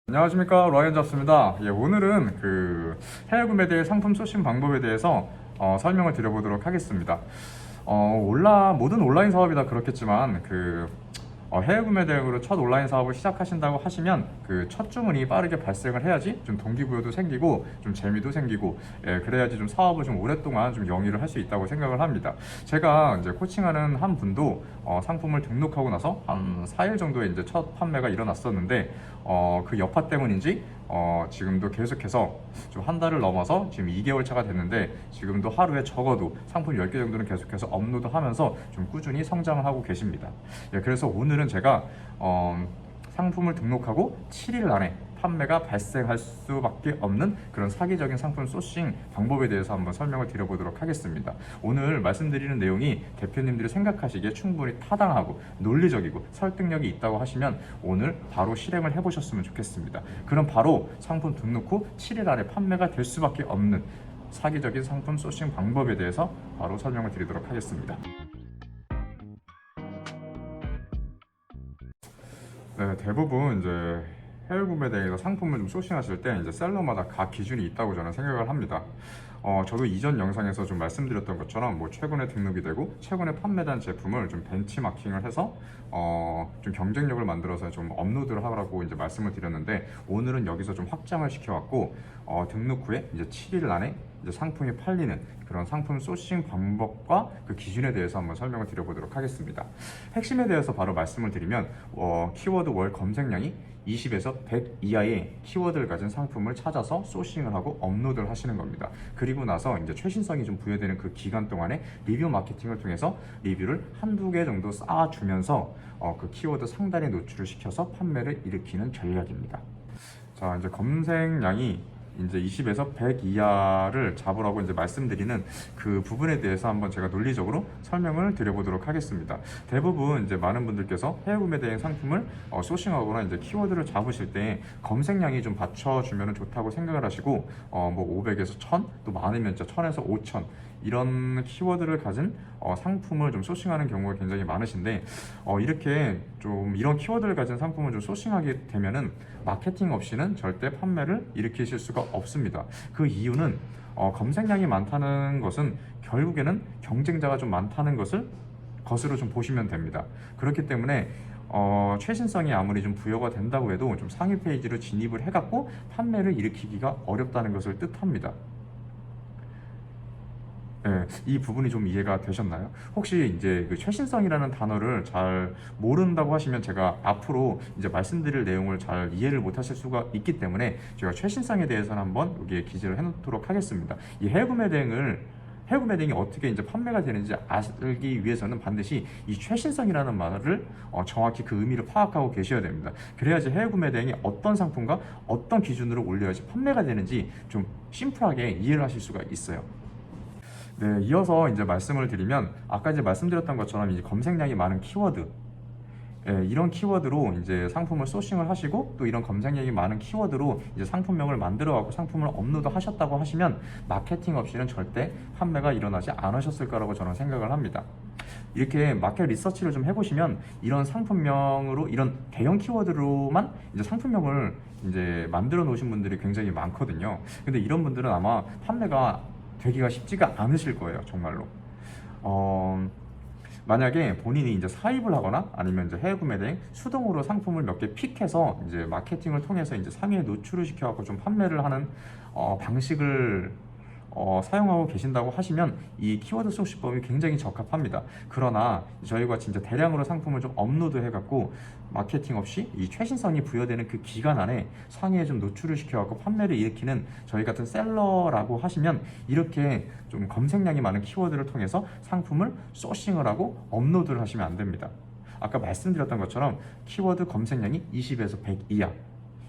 안녕하십니까, 라이언 잡스입니다. 오늘은 해외 구매 대행 상품 소싱 방법에 대해서 설명을 드려보도록 하겠습니다. 모든 온라인 사업이 다 그렇겠지만 해외 구매 대행으로 첫 온라인 사업을 시작하신다고 하시면 첫 주문이 빠르게 발생을 해야지 좀 동기부여도 생기고 좀 재미도 생기고, 그래야지 좀 사업을 좀 오랫동안 좀 영위를 할 수 있다고 생각을 합니다. 제가 이제 코칭하는 한 분도 상품을 등록하고 나서 한 4일 정도에 이제 첫 판매가 일어났었는데, 그 여파 때문인지 지금도 계속해서 좀 한 달을 넘어서 지금 2개월 차가 됐는데, 지금도 하루에 적어도 상품 10개 정도는 계속해서 업로드하면서 좀 꾸준히 성장을 하고 계십니다. 그래서 오늘은 제가 상품을 등록하고 7일 안에 판매가 발생할 수밖에 없는 그런 사기적인 상품 소싱 방법에 대해서 한번 설명을 드려보도록 하겠습니다. 오늘 말씀드리는 내용이 대표님들이 생각하시기에 충분히 타당하고 논리적이고 설득력이 있다고 하시면 오늘 바로 실행을 해보셨으면 좋겠습니다. 그럼 바로 상품 등록 후 7일 안에 판매가 될 수밖에 없는 사기적인 상품 소싱 방법에 대해서 바로 설명을 드리도록 하겠습니다. 네, 대부분 이제 해외 구매 대행에서 상품을 좀 소싱하실 때 이제 셀러마다 각 기준이 있다고 저는 생각을 합니다. 저도 이전 영상에서 좀 말씀드렸던 것처럼 최근에 등록이 되고 최근에 판매된 제품을 좀 벤치마킹을 해서 좀 경쟁력을 만들어서 좀 업로드를 하라고 이제 말씀을 드렸는데, 오늘은 여기서 좀 확장을 시켜왔고 등록 후에 이제 7일 안에 이제 상품이 팔리는 그런 상품 소싱 방법과 그 기준에 대해서 한번 설명을 드려보도록 하겠습니다. 핵심에 대해서 바로 말씀을 드리면 키워드 월 검색량이 20에서 100 이하의 키워드를 가진 상품을 찾아서 소싱을 하고 업로드를 하시는 겁니다. 그리고 나서 이제 최신성이 좀 부여되는 그 기간 동안에 리뷰 마케팅을 통해서 리뷰를 한두 개 정도 쌓아주면서 그 키워드 상단에 노출을 시켜서 판매를 일으키는 전략입니다. 자, 이제 검색량이 이제 20에서 100 이하를 잡으라고 이제 말씀드리는 그 부분에 대해서 한번 제가 논리적으로 설명을 드려보도록 하겠습니다. 대부분 이제 많은 분들께서 해외 구매 대행 상품을 소싱하거나 이제 키워드를 잡으실 때 검색량이 좀 받쳐주면 좋다고 생각을 하시고, 500에서 1000, 또 많으면 진짜 1000에서 5000 이런 키워드를 가진 상품을 좀 소싱하는 경우가 굉장히 많으신데, 이렇게 좀 이런 키워드를 가진 상품을 좀 소싱하게 되면은 마케팅 없이는 절대 판매를 일으키실 수가 없습니다. 그 이유는 검색량이 많다는 것은 결국에는 경쟁자가 좀 많다는 것으로 좀 보시면 됩니다. 그렇기 때문에 최신성이 아무리 좀 부여가 된다고 해도 좀 상위 페이지로 진입을 해갖고 판매를 일으키기가 어렵다는 것을 뜻합니다. 네, 이 부분이 좀 이해가 되셨나요? 혹시 이제 그 최신성이라는 단어를 잘 모른다고 하시면 제가 앞으로 이제 말씀드릴 내용을 잘 이해를 못 하실 수가 있기 때문에 제가 최신성에 대해서는 한번 여기에 기재를 해놓도록 하겠습니다. 이 해외 구매 대행이 어떻게 이제 판매가 되는지 알기 위해서는 반드시 이 최신성이라는 말을 정확히 그 의미를 파악하고 계셔야 됩니다. 그래야지 해외 구매 대행이 어떤 상품과 어떤 기준으로 올려야지 판매가 되는지 좀 심플하게 이해를 하실 수가 있어요. 네, 이어서 이제 말씀을 드리면 아까 이제 말씀드렸던 것처럼 이제 검색량이 많은 키워드, 이런 키워드로 이제 상품을 소싱을 하시고, 또 이런 검색량이 많은 키워드로 이제 상품명을 만들어 갖고 상품을 업로드 하셨다고 하시면 마케팅 없이는 절대 판매가 일어나지 않으셨을 거라고 저는 생각을 합니다. 이렇게 마켓 리서치를 좀 해보시면 이런 상품명으로, 이런 대형 키워드로만 이제 상품명을 이제 만들어 놓으신 분들이 굉장히 많거든요. 근데 이런 분들은 아마 판매가 되기가 쉽지가 않으실 거예요, 정말로. 만약에 본인이 이제 사입을 하거나 아니면 이제 해외 구매 대행 수동으로 상품을 몇 개 픽해서 이제 마케팅을 통해서 이제 상위에 노출을 시켜갖고 좀 판매를 하는 방식을 사용하고 계신다고 하시면 이 키워드 소싱법이 굉장히 적합합니다. 그러나 저희가 진짜 대량으로 상품을 좀 업로드 해갖고 마케팅 없이 이 최신성이 부여되는 그 기간 안에 상위에 좀 노출을 시켜갖고 판매를 일으키는 저희 같은 셀러라고 하시면, 이렇게 좀 검색량이 많은 키워드를 통해서 상품을 소싱을 하고 업로드를 하시면 안 됩니다. 아까 말씀드렸던 것처럼 키워드 검색량이 20에서 100 이하,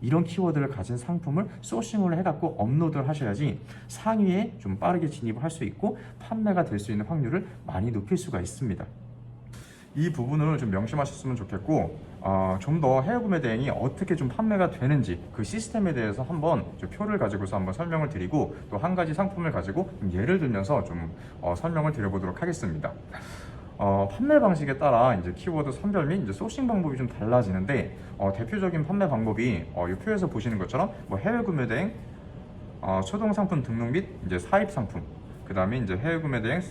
이런 키워드를 가진 상품을 소싱을 해갖고 업로드를 하셔야지 상위에 좀 빠르게 진입을 할 수 있고 판매가 될 수 있는 확률을 많이 높일 수가 있습니다. 이 부분을 좀 명심하셨으면 좋겠고, 좀 더 해외 구매 대행이 어떻게 좀 판매가 되는지 그 시스템에 대해서 한번 좀 표를 가지고서 한번 설명을 드리고, 또 한 가지 상품을 가지고 예를 들면서 좀 설명을 드려보도록 하겠습니다. 판매 방식에 따라 이제 키워드 선별 및 이제 소싱 방법이 좀 달라지는데 대표적인 판매 방법이 이 표에서 보시는 것처럼 뭐 해외 구매 대행, 초동 상품 등록 및 이제 사입 상품, 그 다음에 이제 해외 구매 대행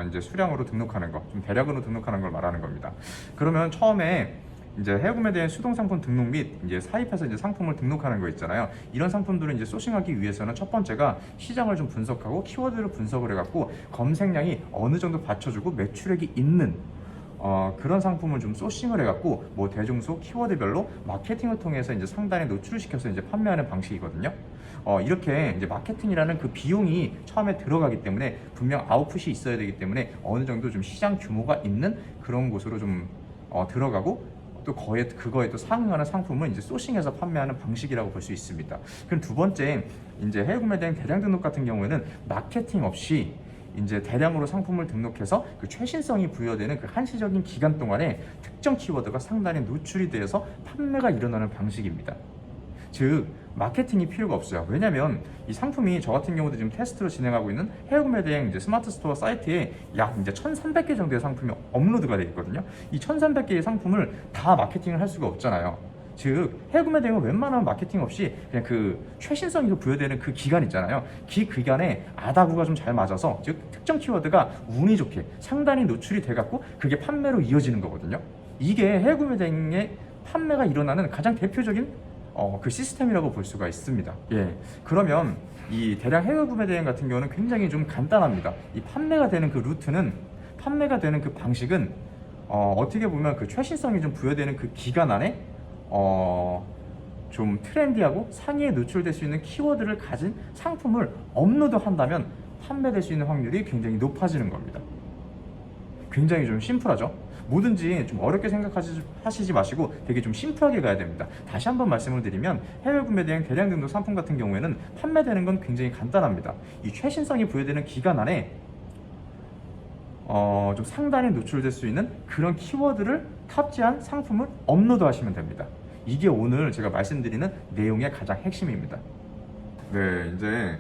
이제 수량으로 등록하는 거, 좀 대량으로 등록하는 걸 말하는 겁니다. 그러면 처음에 이제 해외 구매 대행 수동 상품 등록 및 이제 사입해서 이제 상품을 등록하는 거 있잖아요. 이런 상품들을 이제 소싱하기 위해서는 첫 번째가 시장을 좀 분석하고 키워드를 분석을 해갖고 검색량이 어느 정도 받쳐주고 매출액이 있는 그런 상품을 좀 소싱을 해갖고 뭐 대중소 키워드별로 마케팅을 통해서 이제 상단에 노출시켜서 이제 판매하는 방식이거든요. 이렇게 이제 마케팅이라는 그 비용이 처음에 들어가기 때문에 분명 아웃풋이 있어야 되기 때문에 어느 정도 좀 시장 규모가 있는 그런 곳으로 좀 들어가고 또 그거에 또 상응하는 상품을 이제 소싱해서 판매하는 방식이라고 볼 수 있습니다. 그럼 두 번째, 이제 해외 구매 대행 대량 등록 같은 경우에는 마케팅 없이 이제 대량으로 상품을 등록해서 그 최신성이 부여되는 그 한시적인 기간 동안에 특정 키워드가 상단에 노출이 되어서 판매가 일어나는 방식입니다. 즉 마케팅이 필요가 없어요. 왜냐면 이 상품이 저 같은 경우도 지금 테스트로 진행하고 있는 해외 구매 대행 이제 스마트 스토어 사이트에 약 이제 1,300개 정도의 상품이 업로드가 되어 있거든요. 이 1,300개의 상품을 다 마케팅을 할 수가 없잖아요. 즉 해외 구매 대행은 웬만하면 마케팅 없이 그냥 그 최신성이 부여되는 그 기간 있잖아요. 그 기간에 아다구가 좀 잘 맞아서, 즉 특정 키워드가 운이 좋게 상단이 노출이 돼갖고 그게 판매로 이어지는 거거든요. 이게 해외 구매 대행의 판매가 일어나는 가장 대표적인 그 시스템이라고 볼 수가 있습니다. 예, 그러면 이 대량 해외 구매 대행 같은 경우는 굉장히 좀 간단합니다. 이 판매가 되는 그 루트는, 판매가 되는 그 방식은 어떻게 보면 그 최신성이 좀 부여되는 그 기간 안에 좀 트렌디하고 상위에 노출될 수 있는 키워드를 가진 상품을 업로드한다면 판매될 수 있는 확률이 굉장히 높아지는 겁니다. 굉장히 좀 심플하죠. 뭐든지 좀 어렵게 생각하시지 마시고 되게 좀 심플하게 가야 됩니다. 다시 한번 말씀을 드리면 해외 구매 대행 대량 등록 상품 같은 경우에는 판매되는 건 굉장히 간단합니다. 이 최신성이 부여되는 기간 안에 좀 상단에 노출될 수 있는 그런 키워드를 탑재한 상품을 업로드 하시면 됩니다. 이게 오늘 제가 말씀드리는 내용의 가장 핵심입니다. 네, 이제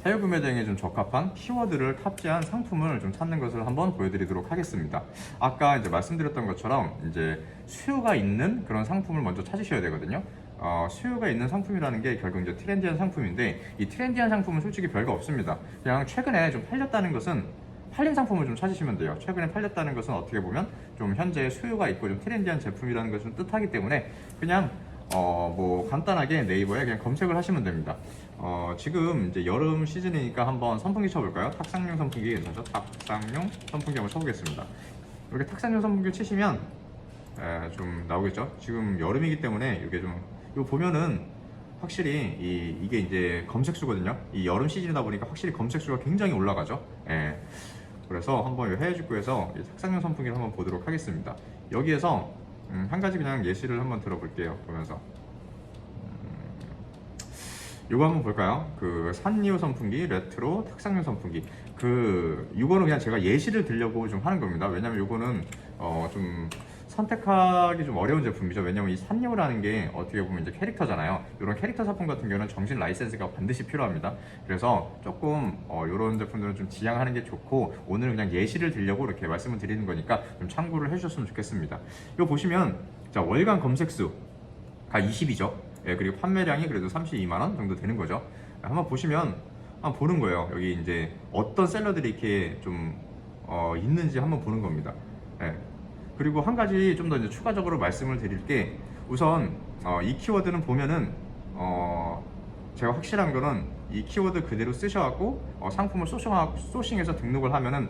해외 구매 대행에 좀 적합한 키워드를 탑재한 상품을 좀 찾는 것을 한번 보여드리도록 하겠습니다. 아까 이제 말씀드렸던 것처럼 이제 수요가 있는 그런 상품을 먼저 찾으셔야 되거든요. 수요가 있는 상품이라는 게 결국 이제 트렌디한 상품인데, 이 트렌디한 상품은 솔직히 별거 없습니다. 그냥 최근에 좀 팔렸다는 것은, 팔린 상품을 좀 찾으시면 돼요. 최근에 팔렸다는 것은 어떻게 보면 좀 현재 수요가 있고 좀 트렌디한 제품이라는 것을 좀 뜻하기 때문에 그냥 뭐 간단하게 네이버에 그냥 검색을 하시면 됩니다. 지금 이제 여름 시즌이니까 한번 선풍기 쳐볼까요? 탁상용 선풍기 괜찮죠? 탁상용 선풍기 한번 쳐보겠습니다. 이렇게 탁상용 선풍기 치시면 좀 나오겠죠? 지금 여름이기 때문에 이게 좀, 이거 보면은 확실히 이게 이제 검색수거든요. 이 여름 시즌이다 보니까 확실히 검색수가 굉장히 올라가죠. 그래서 한번 해외 직구에서 이 탁상용 선풍기를 한번 보도록 하겠습니다. 여기에서 한 가지 그냥 예시를 한번 들어볼게요. 보면서 요거 한번 볼까요? 그 산리오 선풍기, 레트로, 탁상용 선풍기. 요거는 그냥 제가 예시를 들려고 좀 하는 겁니다. 왜냐면 요거는 좀 선택하기 좀 어려운 제품이죠. 왜냐면 이 산리오라는 게 어떻게 보면 이제 캐릭터잖아요. 이런 캐릭터 상품 같은 경우는 정식 라이센스가 반드시 필요합니다. 그래서 조금 이런 제품들은 좀 지양하는 게 좋고, 오늘 그냥 예시를 들려고 이렇게 말씀을 드리는 거니까 좀 참고를 해주셨으면 좋겠습니다. 이거 보시면 자, 월간 검색수가 20이죠. 예, 그리고 판매량이 그래도 32만 원 정도 되는 거죠. 한번 보시면 한번 보는 거예요. 여기 이제 어떤 셀러들이 이렇게 좀 있는지 한번 보는 겁니다. 예. 그리고 한 가지 좀 더 이제 추가적으로 말씀을 드릴 게, 우선 이 키워드는 보면은 제가 확실한 거는 이 키워드 그대로 쓰셔갖고 상품을 소싱해서 등록을 하면은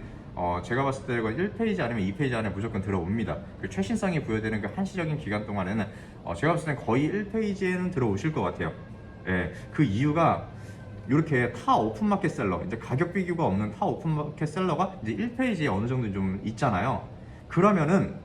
제가 봤을 때 1페이지 아니면 2페이지 안에 무조건 들어옵니다. 그 최신성이 부여되는 그 한시적인 기간 동안에는 제가 봤을 때 거의 1페이지에는 들어오실 것 같아요. 예, 그 이유가 이렇게 타 오픈마켓 셀러, 이제 가격 비교가 없는 타 오픈마켓 셀러가 이제 1페이지에 어느 정도 좀 있잖아요. 그러면은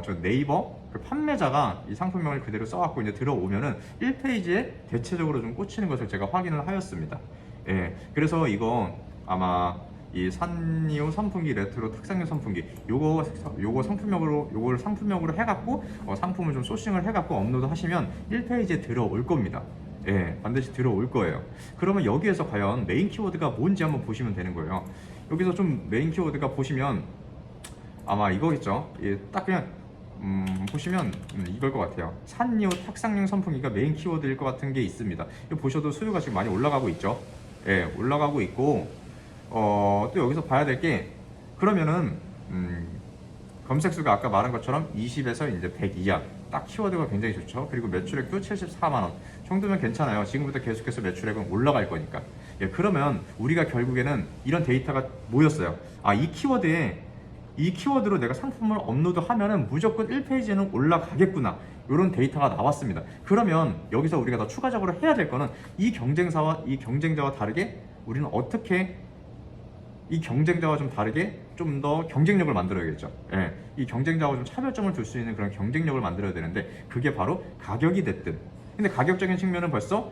저 네이버 그 판매자가 이 상품명을 그대로 써갖고 이제 들어오면은 1페이지에 대체적으로 좀 꽂히는 것을 제가 확인을 하였습니다. 예, 그래서 이거 아마 이 산리오 선풍기, 레트로, 탁상용 선풍기, 요거 상품명으로 해갖고 상품을 좀 소싱을 해갖고 업로드 하시면 1페이지에 들어올 겁니다. 예, 반드시 들어올 거예요. 그러면 여기에서 과연 메인 키워드가 뭔지 한번 보시면 되는 거예요. 여기서 좀 메인 키워드가 보시면 아마 이거겠죠. 예, 딱 그냥 보시면 이걸 것 같아요. 산리오 탁상용 선풍기가 메인 키워드일 것 같은 게 있습니다. 이거 보셔도 수요가 지금 많이 올라가고 있죠. 예, 올라가고 있고 또 여기서 봐야 될 게 그러면은 검색수가 아까 말한 것처럼 20에서 이제 100 이하 딱 키워드가 굉장히 좋죠. 그리고 매출액도 74만 원 정도면 괜찮아요. 지금부터 계속해서 매출액은 올라갈 거니까. 예, 그러면 우리가 결국에는 이런 데이터가 모였어요. 아, 이 키워드로 내가 상품을 업로드하면은 무조건 1페이지에는 올라가겠구나. 이런 데이터가 나왔습니다. 그러면 여기서 우리가 더 추가적으로 해야 될 거는 이 경쟁자와 다르게 우리는 어떻게 이 경쟁자와 좀 다르게 좀 더 경쟁력을 만들어야겠죠. 예, 이 경쟁자와 좀 차별점을 둘 수 있는 그런 경쟁력을 만들어야 되는데 그게 바로 가격이 됐든. 근데 가격적인 측면은 벌써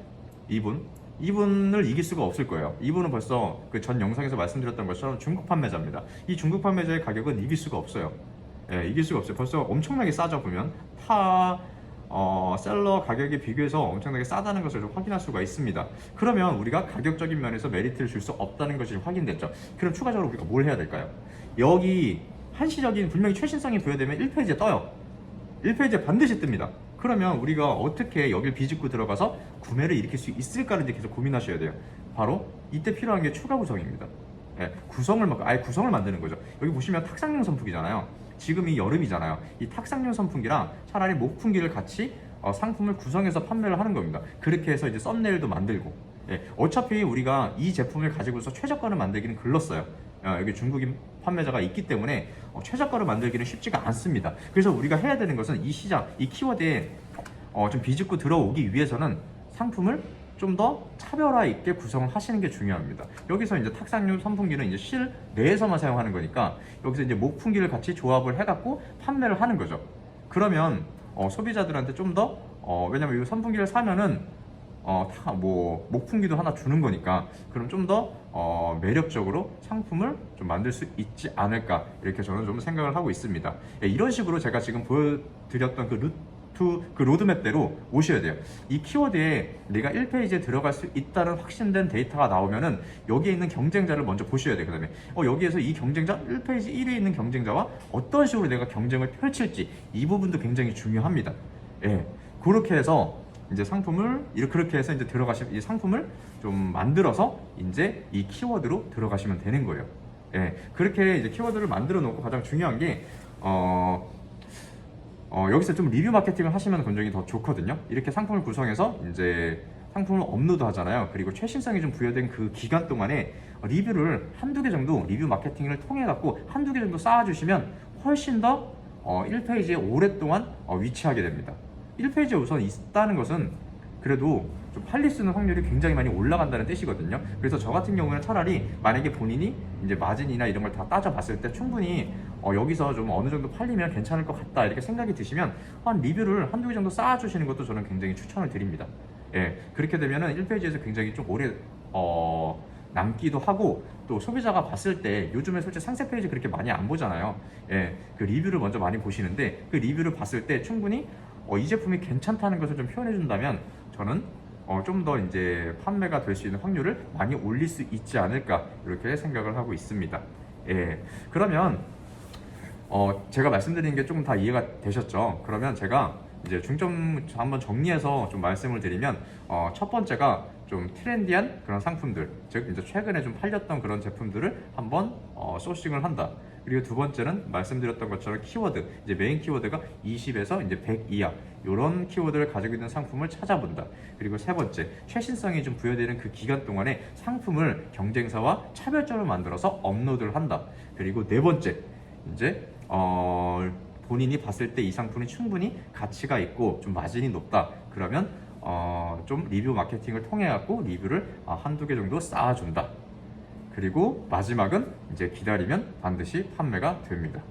이분을 이길 수가 없을 거예요. 이분은 벌써 그 전 영상에서 말씀드렸던 것처럼 중국 판매자입니다. 이 중국 판매자의 가격은 이길 수가 없어요. 예, 이길 수가 없어요. 벌써 엄청나게 싸져 보면 셀러 가격에 비교해서 엄청나게 싸다는 것을 좀 확인할 수가 있습니다. 그러면 우리가 가격적인 면에서 메리트를 줄 수 없다는 것이 확인됐죠. 그럼 추가적으로 우리가 뭘 해야 될까요? 여기 한시적인 분명히 최신성이 부여되면 1페이지에 떠요. 1페이지에 반드시 뜹니다. 그러면 우리가 어떻게 여길 비집고 들어가서 구매를 일으킬 수 있을까를 이제 계속 고민하셔야 돼요. 바로 이때 필요한 게 추가 구성입니다. 예, 아예 구성을 만드는 거죠. 여기 보시면 탁상용 선풍기잖아요. 지금이 여름이잖아요. 이 탁상용 선풍기랑 차라리 목풍기를 같이 상품을 구성해서 판매를 하는 겁니다. 그렇게 해서 이제 썸네일도 만들고. 예, 어차피 우리가 이 제품을 가지고서 최저가를 만들기는 글렀어요. 여기 중국인 판매자가 있기 때문에 최저가를 만들기는 쉽지가 않습니다. 그래서 우리가 해야 되는 것은 이 시장, 이 키워드에 좀 비집고 들어오기 위해서는 상품을 좀 더 차별화 있게 구성을 하시는 게 중요합니다. 여기서 이제 탁상용 선풍기는 이제 실내에서만 사용하는 거니까 여기서 이제 목풍기를 같이 조합을 해갖고 판매를 하는 거죠. 그러면 소비자들한테 좀 더 왜냐면 이 선풍기를 사면은 목풍기도 하나 주는 거니까 그럼 좀 더 매력적으로 상품을 좀 만들 수 있지 않을까 이렇게 저는 좀 생각을 하고 있습니다. 예, 이런 식으로 제가 지금 보여드렸던 그 로드맵대로 오셔야 돼요. 이 키워드에 내가 1페이지에 들어갈 수 있다는 확신된 데이터가 나오면은 여기에 있는 경쟁자를 먼저 보셔야 돼요. 그 다음에 여기에서 이 경쟁자 1페이지 1위에 있는 경쟁자와 어떤 식으로 내가 경쟁을 펼칠지 이 부분도 굉장히 중요합니다. 예, 그렇게 해서 이제 그렇게 해서 이제 이 상품을 좀 만들어서 이제 이 키워드로 들어가시면 되는 거예요. 예, 그렇게 이제 키워드를 만들어 놓고 가장 중요한 게 여기서 좀 리뷰 마케팅을 하시면 굉장히 더 좋거든요. 이렇게 상품을 구성해서 이제 상품을 업로드 하잖아요. 그리고 최신성이 좀 부여된 그 기간 동안에 리뷰를 한두 개 정도 리뷰 마케팅을 통해 갖고 한두 개 정도 쌓아주시면 훨씬 더 1페이지에 오랫동안 위치하게 됩니다. 1페이지에 우선 있다는 것은 그래도 좀 팔릴 수 있는 확률이 굉장히 많이 올라간다는 뜻이거든요. 그래서 저 같은 경우는 차라리 만약에 본인이 이제 마진이나 이런 걸 다 따져봤을 때 충분히 여기서 좀 어느 정도 팔리면 괜찮을 것 같다 이렇게 생각이 드시면 한 리뷰를 한두 개 정도 쌓아주시는 것도 저는 굉장히 추천을 드립니다. 예, 그렇게 되면은 1페이지에서 굉장히 좀 오래 남기도 하고 또 소비자가 봤을 때 요즘에 솔직히 상세 페이지 그렇게 많이 안 보잖아요. 예, 그 리뷰를 먼저 많이 보시는데 그 리뷰를 봤을 때 충분히 이 제품이 괜찮다는 것을 좀 표현해 준다면 저는 좀 더 이제 판매가 될 수 있는 확률을 많이 올릴 수 있지 않을까 이렇게 생각을 하고 있습니다. 예, 그러면 제가 말씀드린 게 조금 다 이해가 되셨죠? 그러면 제가 이제 중점 한번 정리해서 좀 말씀을 드리면 첫 번째가 좀 트렌디한 그런 상품들, 즉 이제 최근에 좀 팔렸던 그런 제품들을 한번 소싱을 한다. 그리고 두 번째는 말씀드렸던 것처럼 키워드, 이제 메인 키워드가 20에서 이제 100 이하 이런 키워드를 가지고 있는 상품을 찾아본다. 그리고 세 번째, 최신성이 좀 부여되는 그 기간 동안에 상품을 경쟁사와 차별점을 만들어서 업로드를 한다. 그리고 네 번째, 이제 본인이 봤을 때 이 상품이 충분히 가치가 있고 좀 마진이 높다. 그러면 좀 리뷰 마케팅을 통해 갖고 리뷰를 한두 개 정도 쌓아준다. 그리고 마지막은 이제 기다리면 반드시 판매가 됩니다.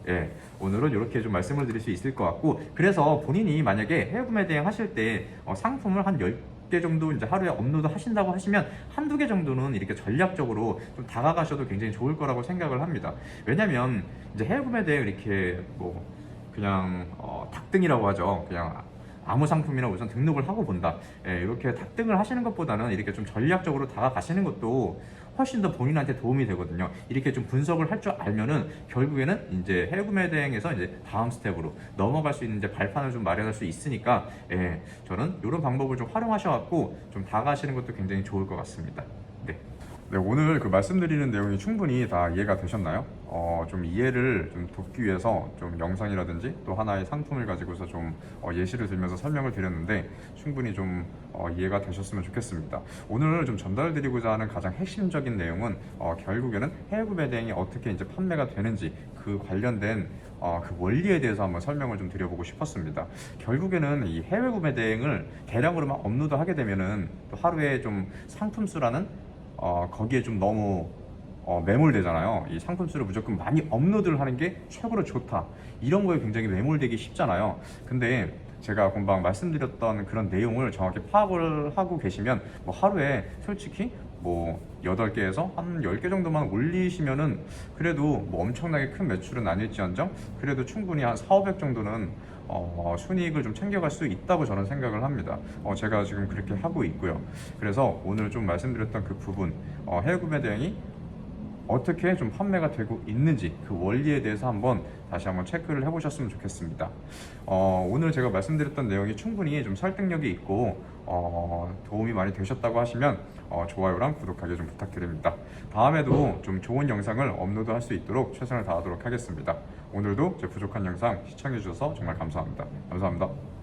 예, 오늘은 이렇게 좀 말씀을 드릴 수 있을 것 같고, 그래서 본인이 만약에 해외 구매 대행 하실 때 상품을 한 10개 정도 이제 하루에 업로드 하신다고 하시면 한두 개 정도는 이렇게 전략적으로 좀 다가가셔도 굉장히 좋을 거라고 생각을 합니다. 왜냐면 이제 해외 구매 대행 이렇게 그냥 닭등이라고 하죠. 그냥 아무 상품이나 우선 등록을 하고 본다. 예, 이렇게 닭등을 하시는 것보다는 이렇게 좀 전략적으로 다가가시는 것도 훨씬 더 본인한테 도움이 되거든요. 이렇게 좀 분석을 할 줄 알면은 결국에는 이제 해외 구매 대행에서 이제 다음 스텝으로 넘어갈 수 있는 이제 발판을 좀 마련할 수 있으니까, 예, 저는 이런 방법을 좀 활용하셔갖고 좀 다가가시는 것도 굉장히 좋을 것 같습니다. 네. 네, 오늘 그 말씀드리는 내용이 충분히 다 이해가 되셨나요? 좀 이해를 좀 돕기 위해서 좀 영상이라든지 또 하나의 상품을 가지고서 좀 예시를 들면서 설명을 드렸는데 충분히 좀 이해가 되셨으면 좋겠습니다. 오늘 좀 전달드리고자 하는 가장 핵심적인 내용은 결국에는 해외 구매 대행이 어떻게 이제 판매가 되는지 그 관련된 그 원리에 대해서 한번 설명을 좀 드려보고 싶었습니다. 결국에는 이 해외 구매 대행을 대량으로만 업로드하게 되면은 또 하루에 좀 상품 수라는 거기에 좀 너무 매몰되잖아요. 이 상품 수를 무조건 많이 업로드를 하는 게 최고로 좋다. 이런 거에 굉장히 매몰되기 쉽잖아요. 근데 제가 금방 말씀드렸던 그런 내용을 정확히 파악을 하고 계시면 뭐 하루에 솔직히 뭐 8개에서 한 10개 정도만 올리시면은 그래도 뭐 엄청나게 큰 매출은 아닐지언정 그래도 충분히 한 4, 500 정도는 순이익을 좀 챙겨갈 수 있다고 저는 생각을 합니다. 제가 지금 그렇게 하고 있고요. 그래서 오늘 좀 말씀드렸던 그 부분, 해외 구매 대행이 어떻게 좀 판매가 되고 있는지 그 원리에 대해서 한번 다시 한번 체크를 해보셨으면 좋겠습니다. 오늘 제가 말씀드렸던 내용이 충분히 좀 설득력이 있고 도움이 많이 되셨다고 하시면 좋아요랑 구독하기 좀 부탁드립니다. 다음에도 좀 좋은 영상을 업로드할 수 있도록 최선을 다하도록 하겠습니다. 오늘도 제 부족한 영상 시청해 주셔서 정말 감사합니다. 감사합니다.